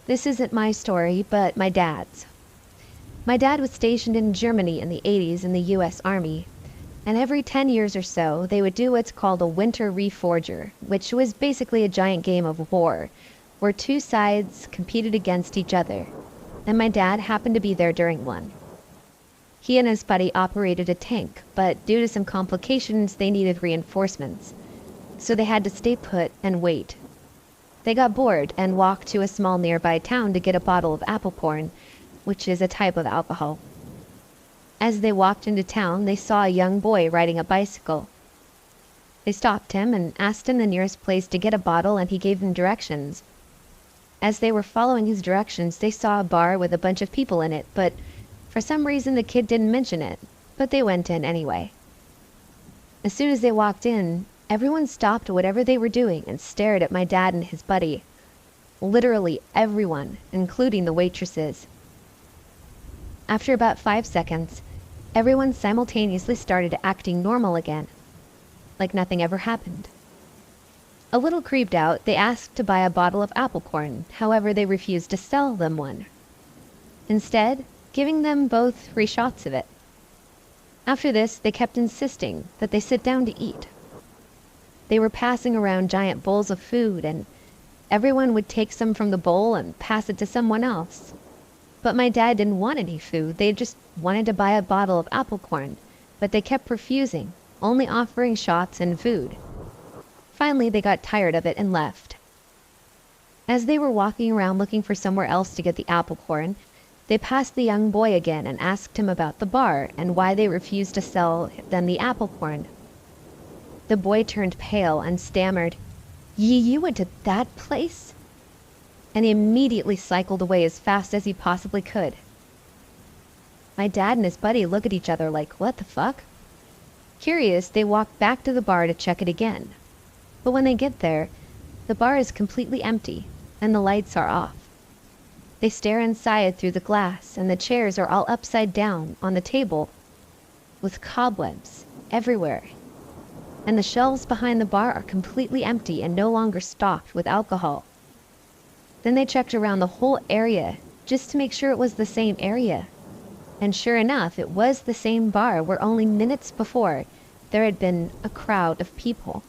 This isn't my story, but my dad's. My dad was stationed in Germany in the 80s in the US Army, and every 10 years or so, they would do what's called a winter reforger, which was basically a giant game of war, where two sides competed against each other, and my dad happened to be there during one. He and his buddy operated a tank, but due to some complications, they needed reinforcements, so they had to stay put and wait. They got bored and walked to a small nearby town to get a bottle of apple corn, which is a type of alcohol. As they walked into town, they saw a young boy riding a bicycle. They stopped him and asked him the nearest place to get a bottle, and he gave them directions. As they were following his directions, they saw a bar with a bunch of people in it, but for some reason the kid didn't mention it, but they went in anyway. As soon as they walked in, everyone stopped whatever they were doing and stared at my dad and his buddy. Literally everyone, including the waitresses. After about 5 seconds, everyone simultaneously started acting normal again, like nothing ever happened. A little creeped out, they asked to buy a bottle of apple corn, however they refused to sell them one, instead giving them both free shots of it. After this, they kept insisting that they sit down to eat. They were passing around giant bowls of food, and everyone would take some from the bowl and pass it to someone else. But my dad didn't want any food, they just wanted to buy a bottle of apple corn, but they kept refusing, only offering shots and food. Finally, they got tired of it and left. As they were walking around looking for somewhere else to get the apple corn, they passed the young boy again and asked him about the bar and why they refused to sell them the apple corn. The boy turned pale and stammered, You went to that place?" And he immediately cycled away as fast as he possibly could. My dad and his buddy look at each other like, what the fuck? Curious, they walk back to the bar to check it again. But when they get there, the bar is completely empty, and the lights are off. They stare inside through the glass, and the chairs are all upside down on the table, with cobwebs everywhere. And the shelves behind the bar are completely empty and no longer stocked with alcohol. Then they checked around the whole area, just to make sure it was the same area. And sure enough, it was the same bar where only minutes before there had been a crowd of people.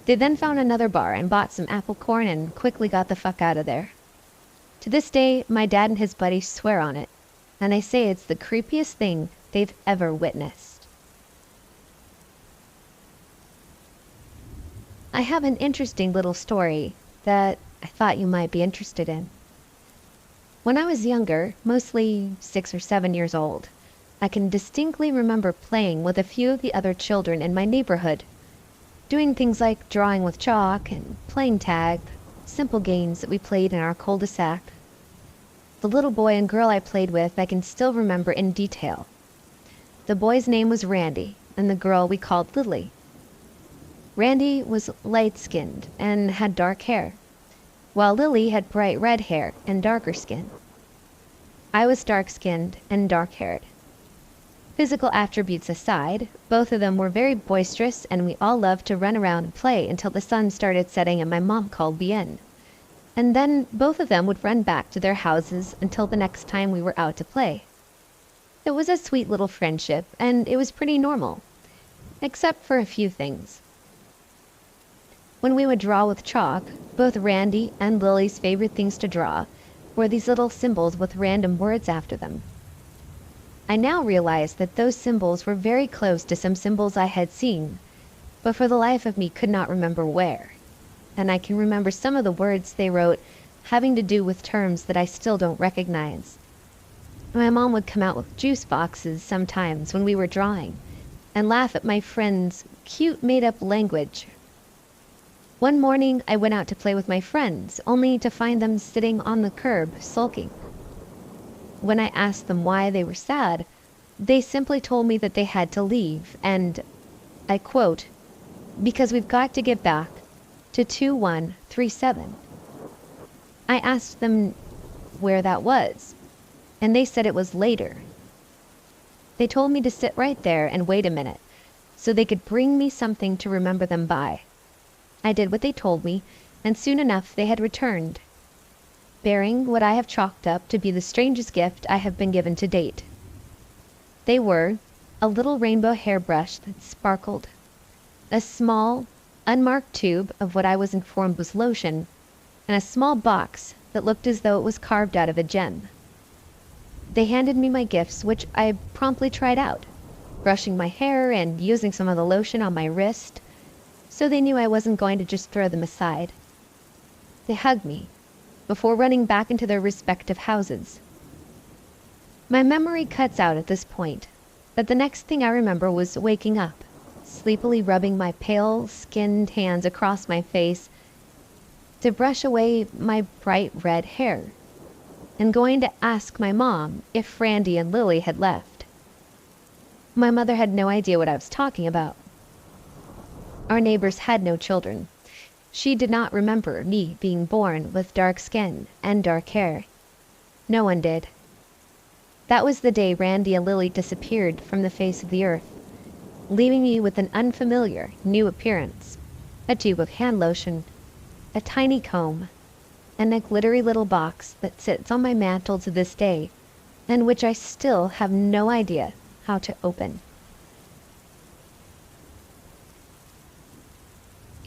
They then found another bar and bought some apple corn and quickly got the fuck out of there. To this day, my dad and his buddy swear on it, and they say it's the creepiest thing they've ever witnessed. I have an interesting little story that I thought you might be interested in. When I was younger, mostly 6 or 7 years old, I can distinctly remember playing with a few of the other children in my neighborhood, doing things like drawing with chalk and playing tag, simple games that we played in our cul-de-sac. The little boy and girl I played with I can still remember in detail. The boy's name was Randy, and the girl we called Lily. Randy was light-skinned and had dark hair, while Lily had bright red hair and darker skin. I was dark-skinned and dark-haired. Physical attributes aside, both of them were very boisterous, and we all loved to run around and play until the sun started setting and my mom called me in. And then both of them would run back to their houses until the next time we were out to play. It was a sweet little friendship, and it was pretty normal, except for a few things. When we would draw with chalk, both Randy and Lily's favorite things to draw were these little symbols with random words after them. I now realize that those symbols were very close to some symbols I had seen, but for the life of me could not remember where. And I can remember some of the words they wrote having to do with terms that I still don't recognize. My mom would come out with juice boxes sometimes when we were drawing, and laugh at my friends' cute made-up language. One morning I went out to play with my friends, only to find them sitting on the curb, sulking. When I asked them why they were sad, they simply told me that they had to leave, and, I quote, "because we've got to get back to 2137. I asked them where that was, and they said it was later. They told me to sit right there and wait a minute, so they could bring me something to remember them by. I did what they told me, and soon enough they had returned. bearing what I have chalked up to be the strangest gift I have been given to date. They were a little rainbow hairbrush that sparkled, a small, unmarked tube of what I was informed was lotion, and a small box that looked as though it was carved out of a gem. They handed me my gifts, which I promptly tried out, brushing my hair and using some of the lotion on my wrist, so they knew I wasn't going to just throw them aside. They hugged me, before running back into their respective houses. My memory cuts out at this point, but the next thing I remember was waking up, sleepily rubbing my pale-skinned hands across my face to brush away my bright red hair, and going to ask my mom if Randy and Lily had left. My mother had no idea what I was talking about. Our neighbors had no children. She did not remember me being born with dark skin and dark hair. No one did. That was the day Randy and Lily disappeared from the face of the earth, leaving me with an unfamiliar, new appearance, a tube of hand lotion, a tiny comb, and a glittery little box that sits on my mantle to this day, and which I still have no idea how to open.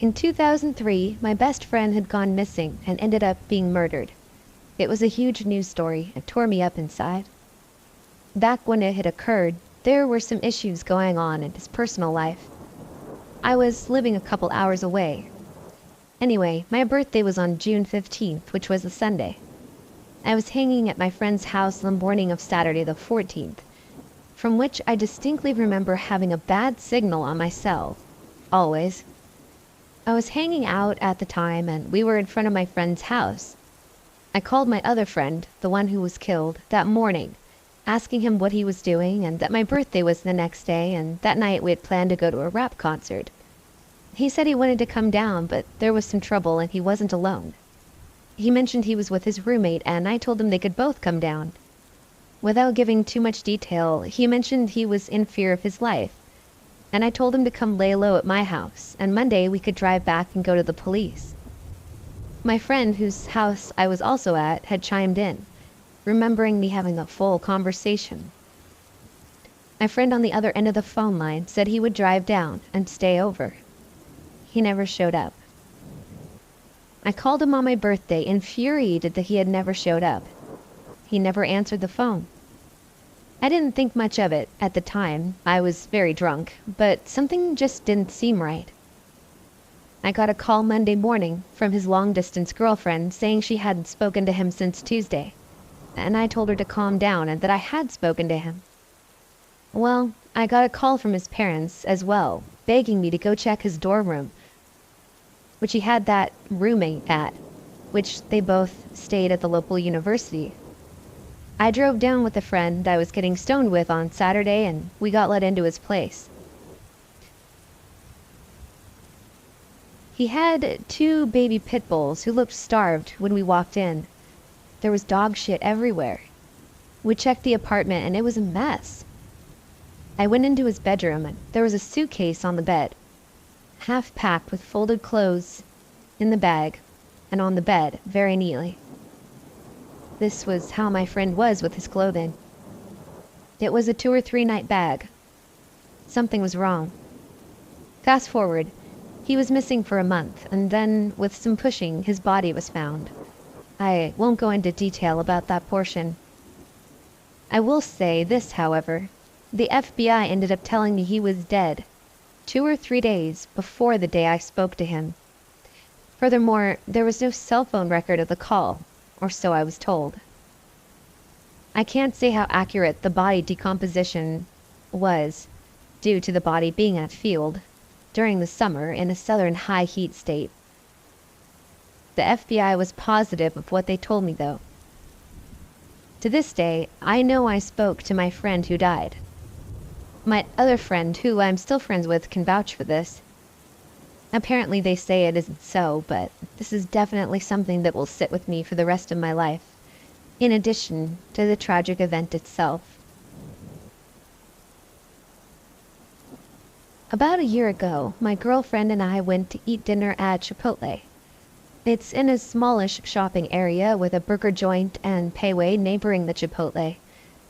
In 2003, my best friend had gone missing and ended up being murdered. It was a huge news story and tore me up inside. Back when it had occurred, there were some issues going on in his personal life. I was living a couple hours away. Anyway, my birthday was on June 15th, which was a Sunday. I was hanging at my friend's house the morning of Saturday the 14th, from which I distinctly remember having a bad signal on my cell. Always. I was hanging out at the time, and we were in front of my friend's house. I called my other friend, the one who was killed, that morning, asking him what he was doing, and that my birthday was the next day, and that night we had planned to go to a rap concert. He said he wanted to come down, but there was some trouble and he wasn't alone. He mentioned he was with his roommate, and I told him they could both come down. Without giving too much detail, he mentioned he was in fear of his life, and I told him to come lay low at my house, and Monday we could drive back and go to the police. My friend, whose house I was also at, had chimed in, remembering me having a full conversation. My friend on the other end of the phone line said he would drive down and stay over. He never showed up. I called him on my birthday, infuriated that he had never showed up. He never answered the phone. I didn't think much of it at the time. I was very drunk, but something just didn't seem right. I got a call Monday morning from his long-distance girlfriend saying she hadn't spoken to him since Tuesday, and I told her to calm down and that I had spoken to him. Well, I got a call from his parents as well, begging me to go check his dorm room, which he had that roommate at, which they both stayed at the local university. I drove down with a friend I was getting stoned with on Saturday, and we got let into his place. He had 2 baby pit bulls who looked starved when we walked in. There was dog shit everywhere. We checked the apartment and it was a mess. I went into his bedroom and there was a suitcase on the bed, half packed with folded clothes in the bag and on the bed very neatly. This was how my friend was with his clothing. It was a 2 or 3 night bag. Something was wrong. Fast forward, he was missing for a month, and then, with some pushing, his body was found. I won't go into detail about that portion. I will say this, however. The FBI ended up telling me he was dead 2 or 3 days before the day I spoke to him. Furthermore, there was no cell phone record of the call, or so I was told. I can't say how accurate the body decomposition was, due to the body being at field during the summer in a southern high heat state. The FBI was positive of what they told me, though. To this day, I know I spoke to my friend who died. My other friend, who I'm still friends with, can vouch for this. Apparently they say it isn't so, but this is definitely something that will sit with me for the rest of my life, in addition to the tragic event itself. About a year ago, my girlfriend and I went to eat dinner at Chipotle. It's in a smallish shopping area with a burger joint and payway neighboring the Chipotle,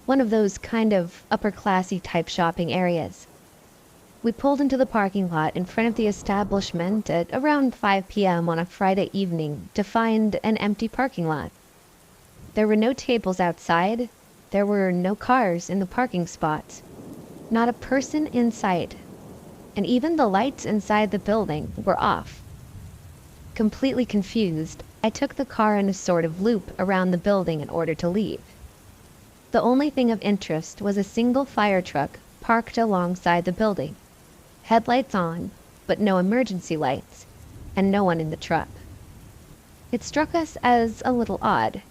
one of those kind of upper-classy type shopping areas. We pulled into the parking lot in front of the establishment at around 5 p.m. on a Friday evening to find an empty parking lot. There were no tables outside. There were no cars in the parking spots. Not a person in sight. And even the lights inside the building were off. Completely confused, I took the car in a sort of loop around the building in order to leave. The only thing of interest was a single fire truck parked alongside the building. Headlights on, but no emergency lights, and no one in the truck. It struck us as a little odd.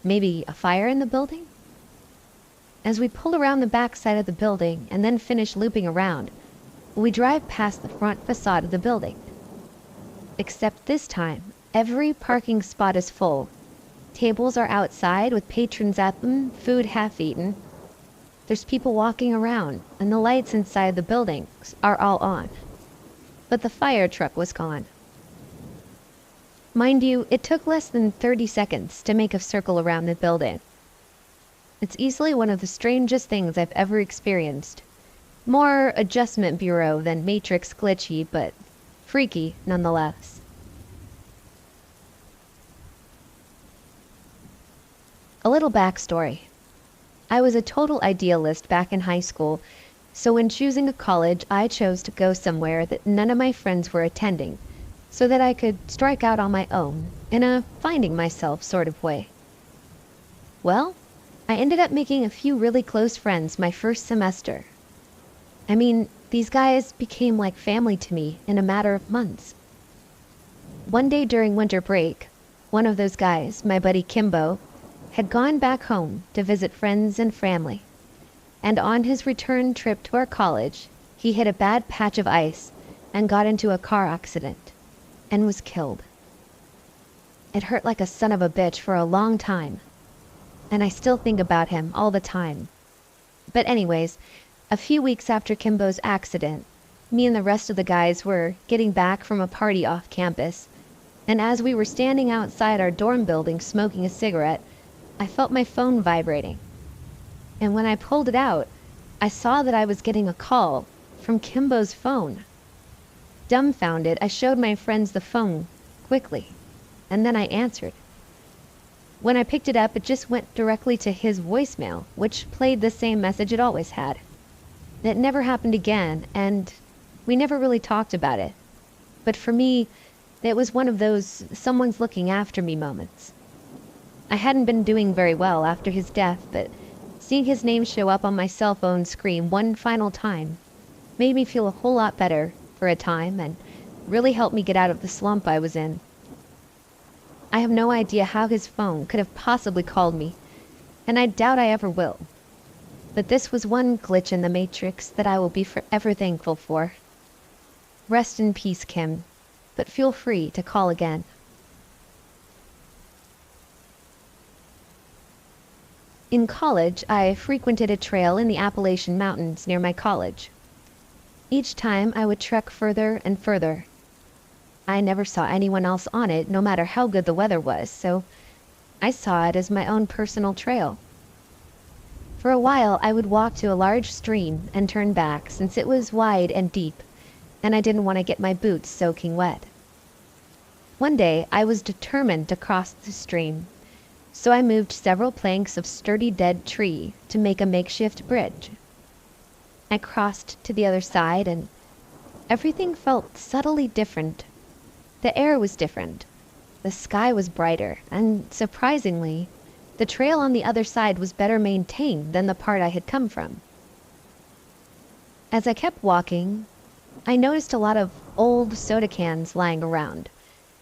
Maybe a fire in the building? As we pull around the back side of the building and then finish looping around, we drive past the front facade of the building. Except this time, every parking spot is full. Tables are outside with patrons at them, food half-eaten. There's people walking around, and the lights inside the buildings are all on. But the fire truck was gone. Mind you, it took less than 30 seconds to make a circle around the building. It's easily one of the strangest things I've ever experienced. More Adjustment Bureau than Matrix glitchy, but freaky nonetheless. A little backstory. I was a total idealist back in high school, so when choosing a college, I chose to go somewhere that none of my friends were attending, so that I could strike out on my own, in a finding myself sort of way. Well, I ended up making a few really close friends my first semester. I mean, these guys became like family to me in a matter of months. One day during winter break, one of those guys, my buddy Kimbo, had gone back home to visit friends and family, and on his return trip to our college, he hit a bad patch of ice and got into a car accident, and was killed. It hurt like a son of a bitch for a long time, and I still think about him all the time. But anyways, a few weeks after Kimbo's accident, me and the rest of the guys were getting back from a party off campus, and as we were standing outside our dorm building smoking a cigarette, I felt my phone vibrating. And when I pulled it out, I saw that I was getting a call from Kimbo's phone. Dumbfounded, I showed my friends the phone quickly, and then I answered. When I picked it up, it just went directly to his voicemail, which played the same message it always had. It never happened again, and we never really talked about it. But for me, it was one of those someone's looking after me moments. I hadn't been doing very well after his death, but seeing his name show up on my cell phone screen one final time made me feel a whole lot better for a time and really helped me get out of the slump I was in. I have no idea how his phone could have possibly called me, and I doubt I ever will. But this was one glitch in the Matrix that I will be forever thankful for. Rest in peace, Kim, but feel free to call again. In college, I frequented a trail in the Appalachian Mountains near my college. Each time I would trek further and further. I never saw anyone else on it, no matter how good the weather was, so I saw it as my own personal trail. For a while, I would walk to a large stream and turn back, since it was wide and deep, and I didn't want to get my boots soaking wet. One day, I was determined to cross the stream, so I moved several planks of sturdy dead tree to make a makeshift bridge. I crossed to the other side, and everything felt subtly different. The air was different. The sky was brighter, and surprisingly, the trail on the other side was better maintained than the part I had come from. As I kept walking, I noticed a lot of old soda cans lying around,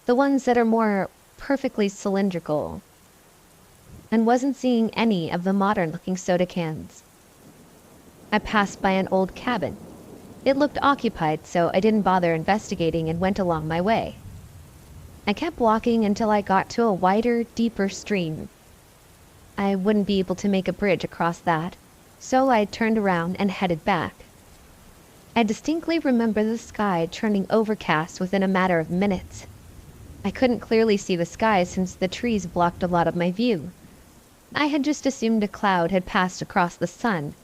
the ones that are more perfectly cylindrical, and wasn't seeing any of the modern-looking soda cans. I passed by an old cabin. It looked occupied, so I didn't bother investigating and went along my way. I kept walking until I got to a wider, deeper stream. I wouldn't be able to make a bridge across that, so I turned around and headed back. I distinctly remember the sky turning overcast within a matter of minutes. I couldn't clearly see the sky since the trees blocked a lot of my view. I had just assumed a cloud had passed across the sun,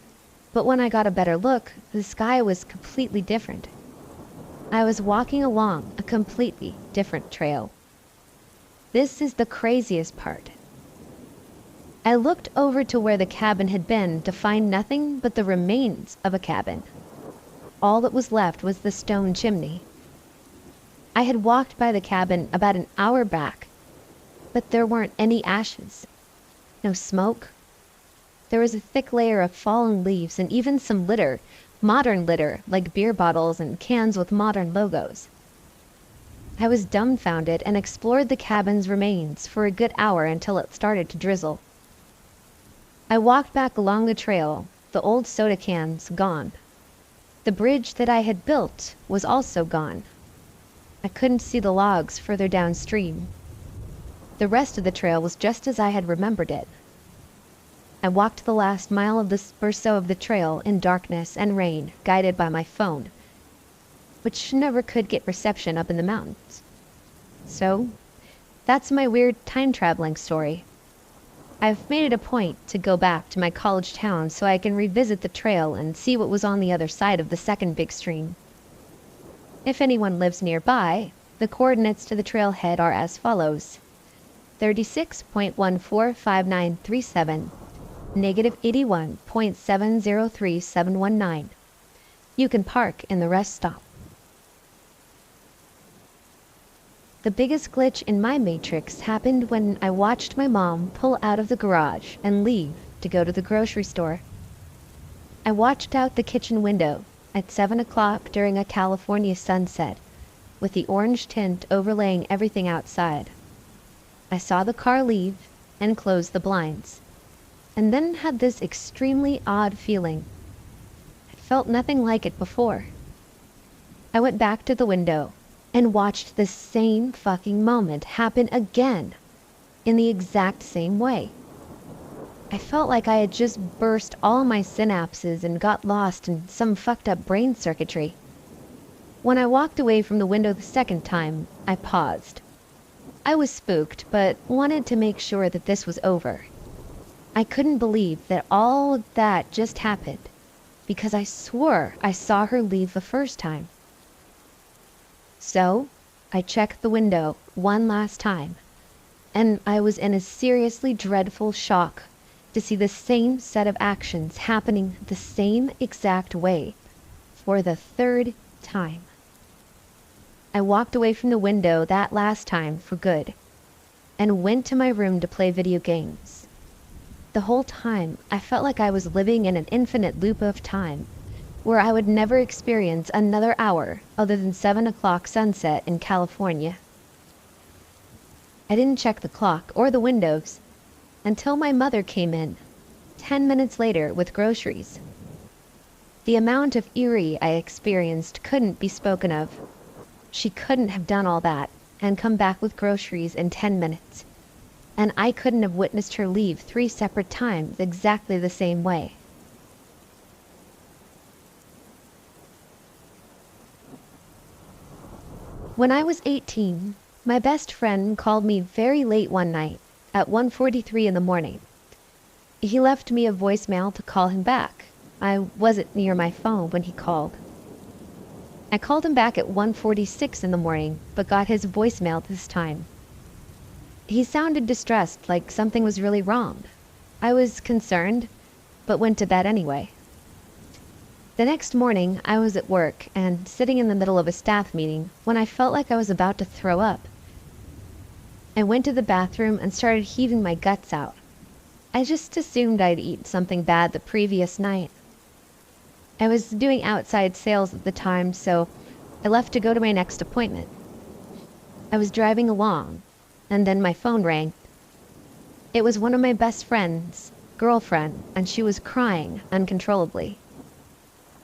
but when I got a better look, the sky was completely different. I was walking along a completely different trail. This is the craziest part. I looked over to where the cabin had been to find nothing but the remains of a cabin. All that was left was the stone chimney. I had walked by the cabin about an hour back, but there weren't any ashes, no smoke. There was a thick layer of fallen leaves and even some litter, modern litter, like beer bottles and cans with modern logos. I was dumbfounded and explored the cabin's remains for a good hour until it started to drizzle. I walked back along the trail, the old soda cans gone. The bridge that I had built was also gone. I couldn't see the logs further downstream. The rest of the trail was just as I had remembered it. I walked the last mile of or so of the trail in darkness and rain, guided by my phone, which never could get reception up in the mountains. So, that's my weird time-traveling story. I've made it a point to go back to my college town so I can revisit the trail and see what was on the other side of the second big stream. If anyone lives nearby, the coordinates to the trailhead are as follows: 36.145937, negative 81.703719. You can park in the rest stop. The biggest glitch in my matrix happened when I watched my mom pull out of the garage and leave to go to the grocery store. I watched out the kitchen window at 7 o'clock during a California sunset, with the orange tint overlaying everything outside. I saw the car leave and close the blinds, and then had this extremely odd feeling. I felt nothing like it before. I went back to the window and watched the same fucking moment happen again, in the exact same way. I felt like I had just burst all my synapses and got lost in some fucked up brain circuitry. When I walked away from the window the second time, I paused. I was spooked, but wanted to make sure that this was over. I couldn't believe that all of that just happened, because I swore I saw her leave the first time. So, I checked the window one last time, and I was in a seriously dreadful shock to see the same set of actions happening the same exact way for the third time. I walked away from the window that last time for good, and went to my room to play video games. The whole time, I felt like I was living in an infinite loop of time, where I would never experience another hour other than 7 o'clock sunset in California. I didn't check the clock or the windows until my mother came in, 10 minutes later with groceries. The amount of eerie I experienced couldn't be spoken of. She couldn't have done all that and come back with groceries in 10 minutes, and I couldn't have witnessed her leave 3 separate times exactly the same way. When I was 18, my best friend called me very late one night at 1:43 in the morning. He left me a voicemail to call him back. I wasn't near my phone when he called. I called him back at 1:46 in the morning, but got his voicemail this time. He sounded distressed, like something was really wrong. I was concerned, but went to bed anyway. The next morning, I was at work and sitting in the middle of a staff meeting when I felt like I was about to throw up. I went to the bathroom and started heaving my guts out. I just assumed I'd eaten something bad the previous night. I was doing outside sales at the time, so I left to go to my next appointment. I was driving along, and then my phone rang. It was one of my best friend's girlfriend, and she was crying uncontrollably.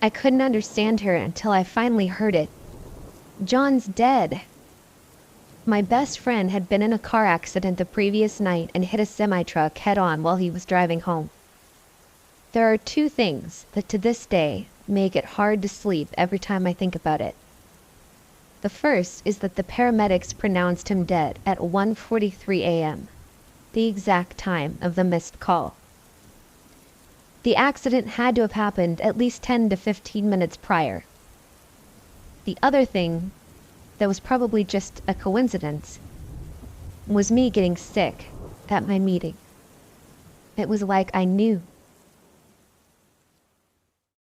I couldn't understand her until I finally heard it. John's dead. My best friend had been in a car accident the previous night and hit a semi-truck head-on while he was driving home. There are 2 things that to this day make it hard to sleep every time I think about it. The first is that the paramedics pronounced him dead at 1:43 a.m., the exact time of the missed call. The accident had to have happened at least 10 to 15 minutes prior. The other thing that was probably just a coincidence was me getting sick at my meeting. It was like I knew